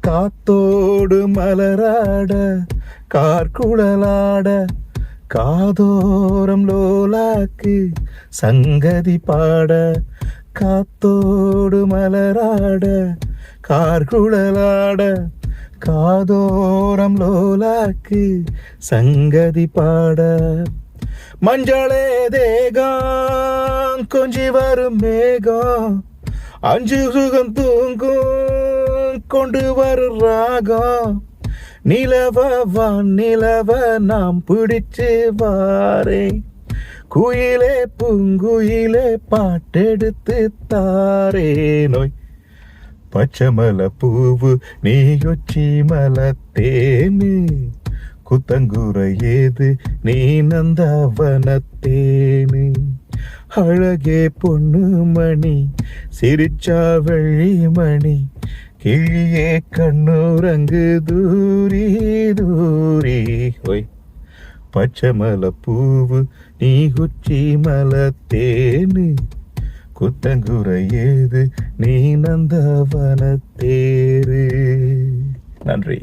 காத்தோடு மலராட கார்குழலாட காதோரம் லோலாக்கு சங்கதி பாட. காத்தோடு மலராட கார்குழலாட காதோரம் லோலாக்கு சங்கதி பாட. மஞ்சளே தேகம் கொஞ்சி வரும் மேகம் அஞ்சு சுகம் தூங்கும் கொண்டு வரும் ராகம். நிலவ நாம் பிடிச்சு வாரே குயிலே பூங்குயிலே பாட்டெடுத்து தாரே நோய். பச்சைமலை பூவு நீ ஒச்சி மலத்தேனு குத்தங்குற ஏது நீ நந்தவனத்தேனு. அழகே பொண்ணு மணி சிரிச்சா வெள்ளிமணி கிளியே கண்ணுரங்கு தூரி தூரி ஒய். பச்சைமலை பூவு நீ உச்சி மலத்தேனு குத்தங்குற ஏது நீ நந்தவனத்தேரு. நன்றி.